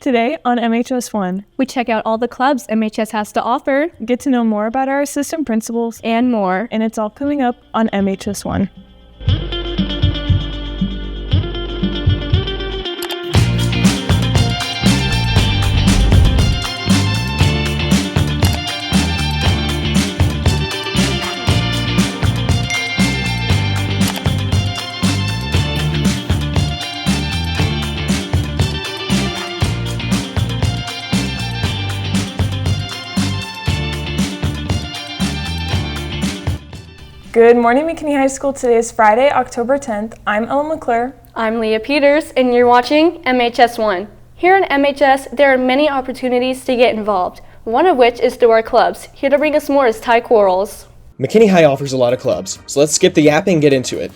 Today on MHS1, we check out all the clubs MHS has to offer, get to know more about our assistant principals, and more. And it's all coming up on MHS1. Good morning, McKinney High School. Today is Friday, October 10th. I'm Ella McClure. I'm Leah Peters, and you're watching MHS1. Here in MHS, there are many opportunities to get involved, one of which is through our clubs. Here to bring us more is Ty Quarles. McKinney High offers a lot of clubs, so let's skip the yapping and get into it.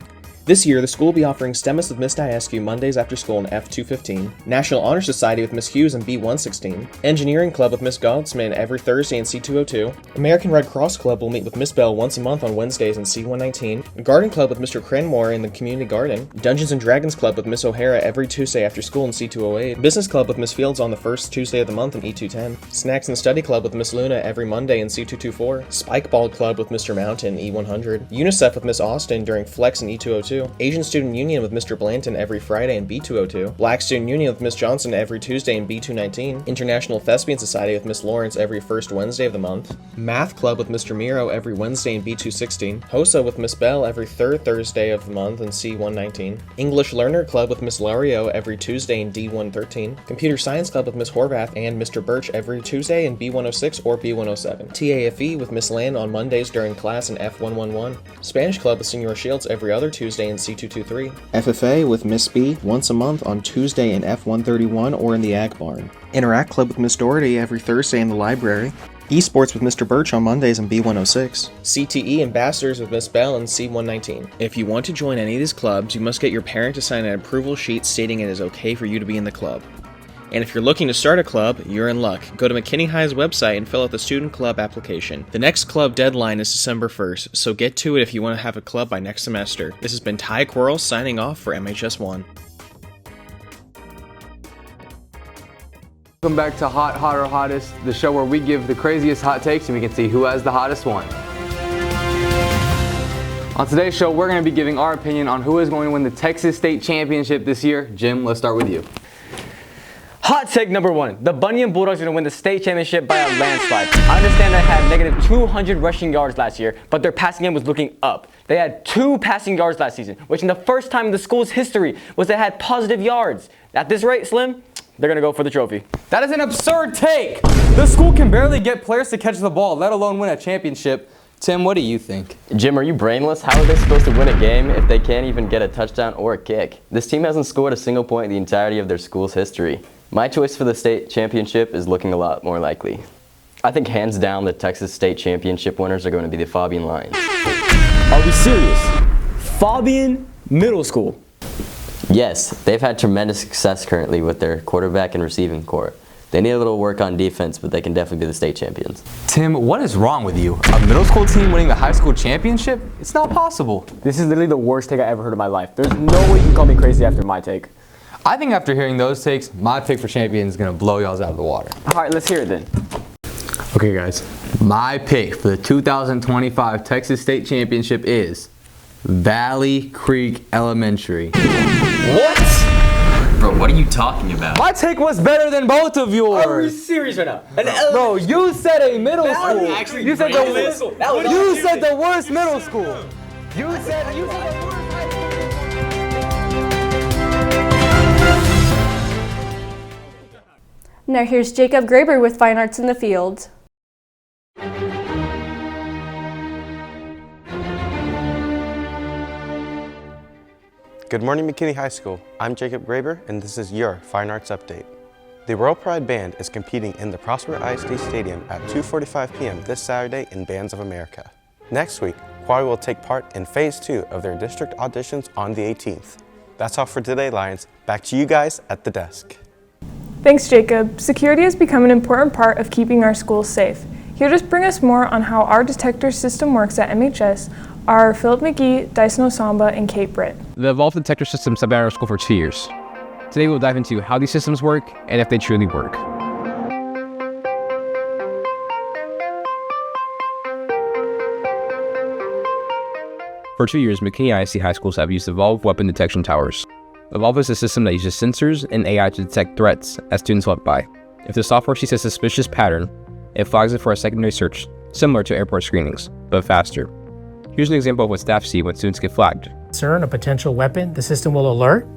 This year, the school will be offering STEMIS with Miss Diaskew Mondays after school in F215, National Honor Society with Miss Hughes in B116, Engineering Club with Miss Goldsman every Thursday in C202, American Red Cross Club will meet with Miss Bell once a month on Wednesdays in C119, Garden Club with Mr. Cranmore in the Community Garden, Dungeons & Dragons Club with Miss O'Hara every Tuesday after school in C208, Business Club with Miss Fields on the first Tuesday of the month in E210, Snacks and Study Club with Miss Luna every Monday in C224, Spike Ball Club with Mr. Mountain E100, UNICEF with Miss Austin during Flex in E202, Asian Student Union with Mr. Blanton every Friday in B202, Black Student Union with Miss Johnson every Tuesday in B219, International Thespian Society with Miss Lawrence every first Wednesday of the month, Math Club with Mr. Miro every Wednesday in B216, HOSA with Miss Bell every third Thursday of the month in C119, English Learner Club with Miss Lario every Tuesday in D113, Computer Science Club with Miss Horvath and Mr. Birch every Tuesday in B106 or B107, TAFE with Miss Land on Mondays during class in F111, Spanish Club with Senor Shields every other Tuesday in C223, FFA with Miss B once a month on Tuesday in F131 or in the Ag Barn, Interact Club with Miss Doherty every Thursday in the library, Esports with Mr. Birch on Mondays in B106, CTE Ambassadors with Miss Bell in C119. If you want to join any of these clubs, you must get your parent to sign an approval sheet stating it is okay for you to be in the club. And if you're looking to start a club, you're in luck. Go to McKinney High's website and fill out the student club application. The next club deadline is December 1st, so get to it if you want to have a club by next semester. This has been Ty Quarles signing off for MHS1. Welcome back to Hot, Hot, or Hottest, the show where we give the craziest hot takes and we can see who has the hottest one. On today's show, we're going to be giving our opinion on who is going to win the Texas State Championship this year. Jim, let's start with you. Hot take number one, the Bunyan Bulldogs are going to win the state championship by a landslide. I understand they had negative 200 rushing yards last year, but their passing game was looking up. They had 2 passing yards last season, which in the first time in the school's history was they had positive yards. At this rate, Slim, they're going to go for the trophy. That is an absurd take. The school can barely get players to catch the ball, let alone win a championship. Tim, what do you think? Jim, are you brainless? How are they supposed to win a game if they can't even get a touchdown or a kick? This team hasn't scored a single point in the entirety of their school's history. My choice for the state championship is looking a lot more likely. I think hands down the Texas State Championship winners are going to be the Fabian Lions. Are we serious? Fabian Middle School? Yes, they've had tremendous success currently with their quarterback and receiving core. They need a little work on defense, but they can definitely be the state champions. Tim, what is wrong with you? A middle school team winning the high school championship? It's not possible. This is literally the worst take I ever heard in my life. There's no way you can call me crazy after my take. I think after hearing those takes, my pick for champion is going to blow y'all out of the water. All right, let's hear it then. Okay, guys. My pick for the 2025 Texas State Championship is Valley Creek Elementary. What? Bro, what are you talking about? My take was better than both of yours. Are you serious right now? Bro, you said a middle school. You said the worst middle school. You said the worst. Now here's Jacob Graber with Fine Arts in the Field. Good morning, McKinney High School. I'm Jacob Graber, and this is your Fine Arts Update. The World Pride Band is competing in the Prosper ISD Stadium at 2:45 p.m. this Saturday in Bands of America. Next week, choir will take part in Phase 2 of their district auditions on the 18th. That's all for today, Lions. Back to you guys at the desk. Thanks, Jacob. Security has become an important part of keeping our schools safe. Here to bring us more on how our detector system works at MHS are Philip McGee, Dyson Osamba, and Kate Britt. The Evolved Detector Systems have been at our school for 2 years. Today we'll dive into how these systems work and if they truly work. For 2 years, McKinney ISD high schools have used Evolve weapon detection towers. Evolve is a system that uses sensors and AI to detect threats as students walk by. If the software sees a suspicious pattern, it flags it for a secondary search, similar to airport screenings, but faster. Here's an example of what staff see when students get flagged. A potential weapon, the system will alert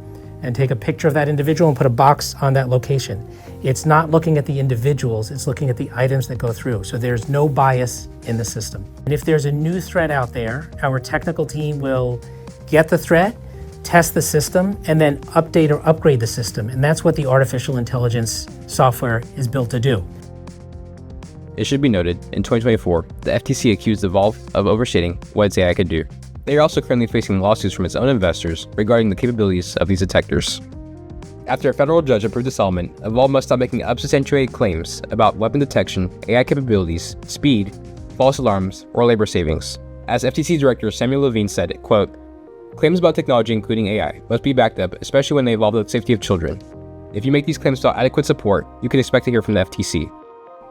and take a picture of that individual and put a box on that location. It's not looking at the individuals, it's looking at the items that go through. So there's no bias in the system. And if there's a new threat out there, our technical team will get the threat, test the system, and then update or upgrade the system. And that's what the artificial intelligence software is built to do. It should be noted, in 2024, the FTC accused Evolve of overstating what its AI could do. They are also currently facing lawsuits from its own investors regarding the capabilities of these detectors. After a federal judge approved the settlement, Evolve must stop making unsubstantiated claims about weapon detection, AI capabilities, speed, false alarms, or labor savings. As FTC Director Samuel Levine said, quote, "Claims about technology, including AI, must be backed up, especially when they involve the safety of children. If you make these claims without adequate support, you can expect to hear from the FTC."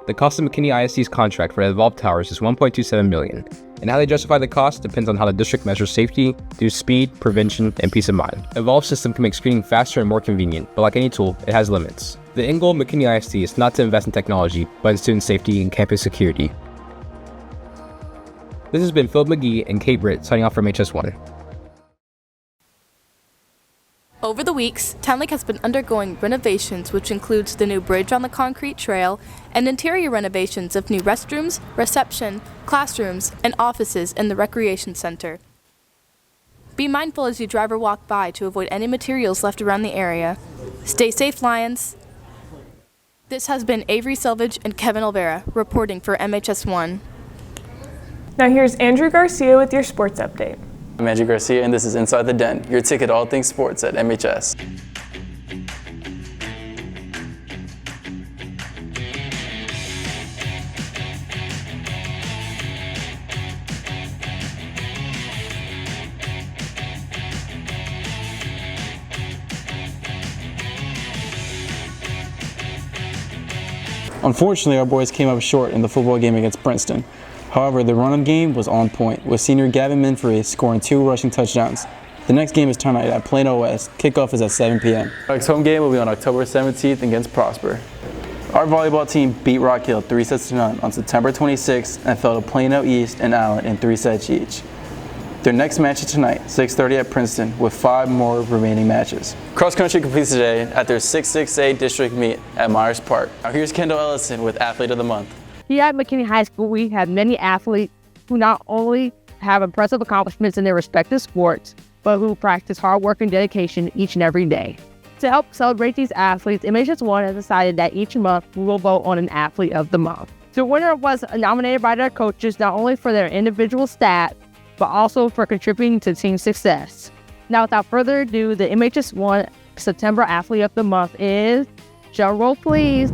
The cost of McKinney ISD's contract for the Evolve towers is $1.27 million, and how they justify the cost depends on how the district measures safety through speed, prevention, and peace of mind. Evolve's system can make screening faster and more convenient, but like any tool, it has limits. The end goal of McKinney ISD is not to invest in technology, but in student safety and campus security. This has been Philip McGee and Kate Britt signing off from MHS1. Over the weeks, Town Lake has been undergoing renovations, which includes the new bridge on the concrete trail and interior renovations of new restrooms, reception, classrooms, and offices in the recreation center. Be mindful as you drive or walk by to avoid any materials left around the area. Stay safe, Lions. This has been Avery Selvage and Kevin Olvera reporting for MHS1. Now here's Andrew Garcia with your sports update. I'm Andrew Garcia, and this is Inside the Den, your ticket to all things sports at MHS. Unfortunately, our boys came up short in the football game against Princeton. However, the run of the game was on point, with senior Gavin Minfrey scoring 2 rushing touchdowns. The next game is tonight at Plano West. Kickoff is at 7 p.m. Our next home game will be on October 17th against Prosper. Our volleyball team beat Rock Hill 3-0 on September 26th and fell to Plano East and Allen in 3 sets each. Their next match is tonight, 6:30 at Princeton, with 5 more remaining matches. Cross country completes today at their 6-6A district meet at Myers Park. Now here's Kendall Ellison with Athlete of the Month. Here at McKinney High School, we have many athletes who not only have impressive accomplishments in their respective sports, but who practice hard work and dedication each and every day. To help celebrate these athletes, MHS1 has decided that each month we will vote on an Athlete of the Month. The winner was nominated by their coaches not only for their individual stats, but also for contributing to team success. Now, without further ado, the MHS1 September Athlete of the Month is, drum roll please,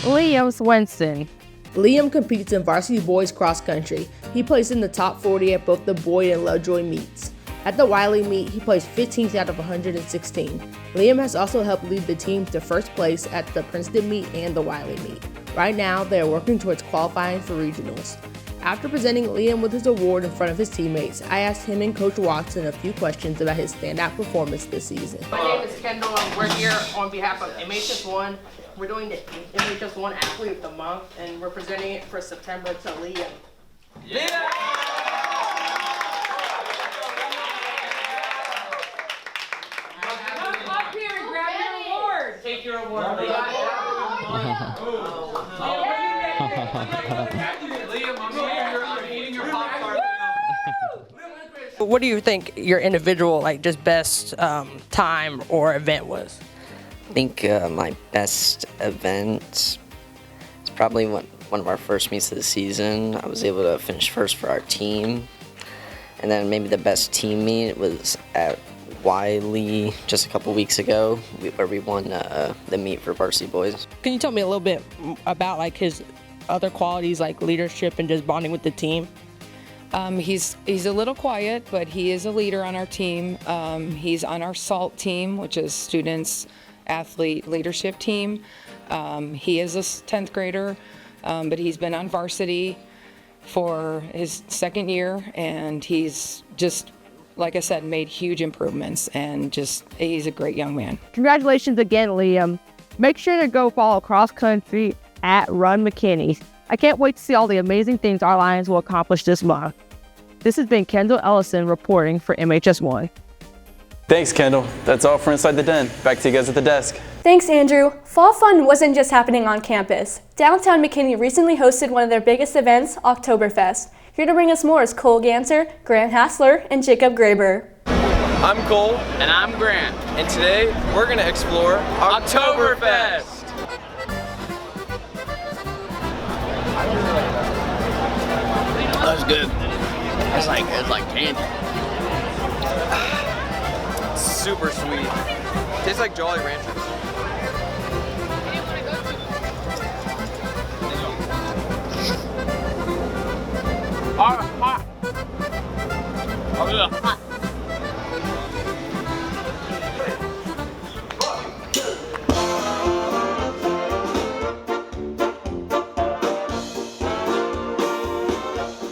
Liam Swenson. Liam competes in varsity boys cross country. He placed in the top 40 at both the Boyd and Lovejoy meets. At the Wiley meet, he placed 15th out of 116. Liam has also helped lead the team to first place at the Princeton meet and the Wiley meet. Right now, they are working towards qualifying for regionals. After presenting Liam with his award in front of his teammates, I asked him and Coach Watson a few questions about his standout performance this season. My name is Kendall, and we're here on behalf of MHS1. We're doing the MHS1 Athlete of the Month, and we're presenting it for September to Liam. Yeah! Come up here and grab your award. Take your award, What do you think your individual, just best time or event was? I think my best event is probably one of our first meets of the season. I was able to finish first for our team. And then maybe the best team meet was at Wiley just a couple weeks ago, where we won the meet for varsity boys. Can you tell me a little bit about his other qualities like leadership and just bonding with the team? He's a little quiet, but he is a leader on our team. He's on our SALT team, which is Students Athlete Leadership Team. He is a 10th grader, but he's been on varsity for his second year, and he's just, like I said, made huge improvements, and he's a great young man. Congratulations again, Liam. Make sure to go follow cross country at Run McKinney. I can't wait to see all the amazing things our Lions will accomplish this month. This has been Kendall Ellison reporting for MHS1. Thanks, Kendall. That's all for Inside the Den. Back to you guys at the desk. Thanks, Andrew. Fall Fun wasn't just happening on campus. Downtown McKinney recently hosted one of their biggest events, Oktoberfest. Here to bring us more is Cole Ganser, Grant Hassler, and Jacob Graber. I'm Cole. And I'm Grant. And today, we're going to explore Oktoberfest. That's good. It's like candy. Super sweet. Tastes like Jolly Ranchers. Hot. Oh, yeah. Hot.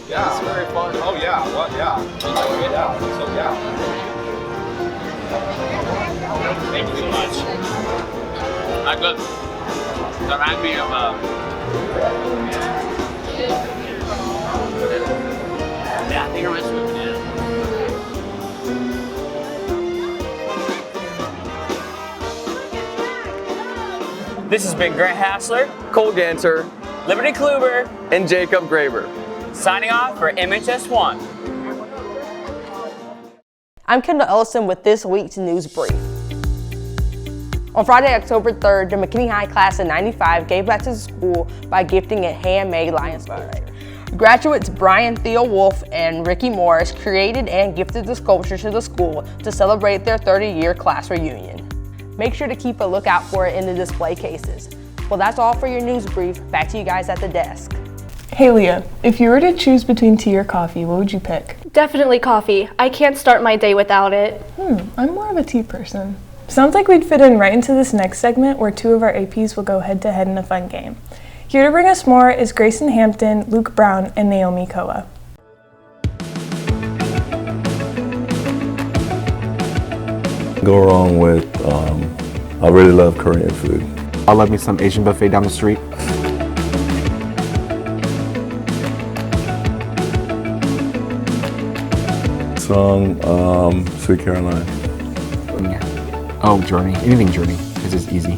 Yeah, it's very fun. Oh yeah, what? Yeah. Yeah. So yeah. Thank you so much. I'm good. So I'm happy yeah, I think I'm just moving in. This has been Grant Hassler, Cole Ganser, Liberty Kluber, and Jacob Graber. Signing off for MHS1. I'm Kendall Ellison with this week's news brief. On Friday, October 3rd, the McKinney High class of 95 gave back to the school by gifting a handmade Lions sculpture. Graduates Brian Theo Wolf and Ricky Morris created and gifted the sculpture to the school to celebrate their 30-year class reunion. Make sure to keep a lookout for it in the display cases. Well, that's all for your news brief. Back to you guys at the desk. Hey Leah, if you were to choose between tea or coffee, what would you pick? Definitely coffee. I can't start my day without it. I'm more of a tea person. Sounds like we'd fit in right into this next segment where two of our APs will go head to head in a fun game. Here to bring us more is Grayson Hampton, Luke Brown, and Naomi Koa. Go wrong with, I really love Korean food. I love me some Asian buffet down the street. Some Sweet Caroline. Yeah. Oh, Journey. Anything Journey, because it's easy.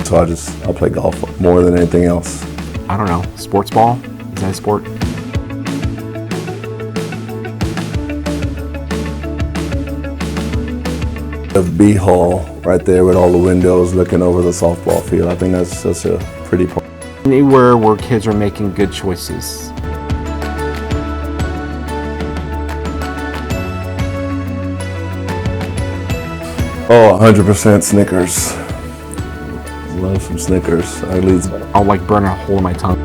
So I play golf more than anything else. I don't know. Sports ball? Is that a sport? The B hall right there with all the windows looking over the softball field. I think that's such a pretty part. Anywhere where kids are making good choices. Oh, 100% Snickers. Love some Snickers. I'll like burn a hole in my tongue.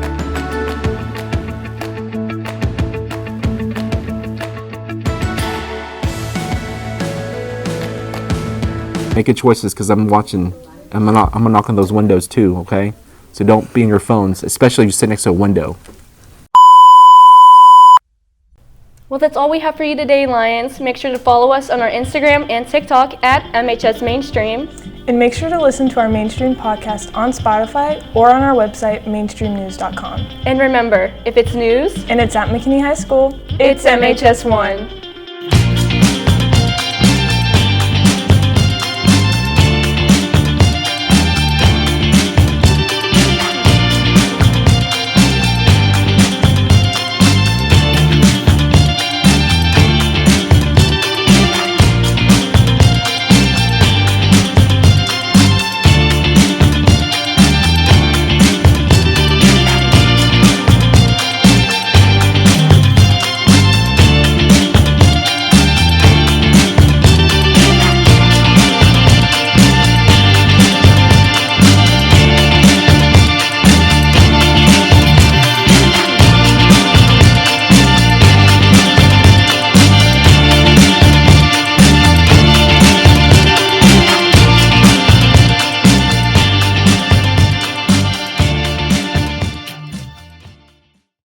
Make good choices because I'm watching. I'm gonna knock on those windows too, okay? So don't be in your phones, especially if you sit next to a window. Well, that's all we have for you today, Lions. Make sure to follow us on our Instagram and TikTok at MHS Mainstream. And make sure to listen to our Mainstream podcast on Spotify or on our website, mainstreamnews.com. And remember, if it's news and it's at McKinney High School, it's MHS1.